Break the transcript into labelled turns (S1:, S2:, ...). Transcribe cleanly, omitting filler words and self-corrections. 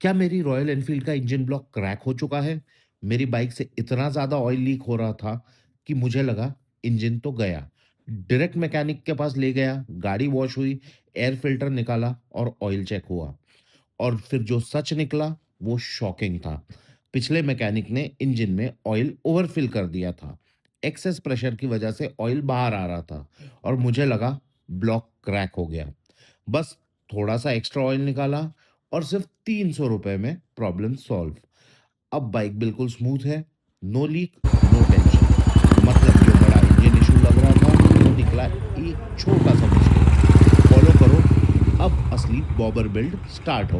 S1: क्या मेरी royal Enfield का इंजन ब्लॉक क्रैक हो चुका है? मेरी बाइक से इतना ज़्यादा ऑयल लीक हो रहा था कि मुझे लगा इंजन तो गया। डायरेक्ट मैकेनिक के पास ले गया, गाड़ी वॉश हुई, एयर फिल्टर निकाला और ऑयल चेक हुआ। और फिर जो सच निकला वो शॉकिंग था। पिछले मैकेनिक ने इंजन में ऑयल ओवरफिल कर दिया था। एक्सेस प्रेशर की वजह से ऑयल बाहर आ रहा था और मुझे लगा ब्लॉक क्रैक हो गया। बस थोड़ा सा एक्स्ट्रा ऑयल निकाला और सिर्फ 300 रुपए में प्रॉब्लम सॉल्व। अब बाइक बिल्कुल स्मूथ है, नो लीक, नो टेंशन। मतलब जो बड़ा इंजन इशू लग रहा था वो निकला एक छोटा सा मिस्टेक। फॉलो करो, अब असली बॉबर बिल्ड स्टार्ट हो।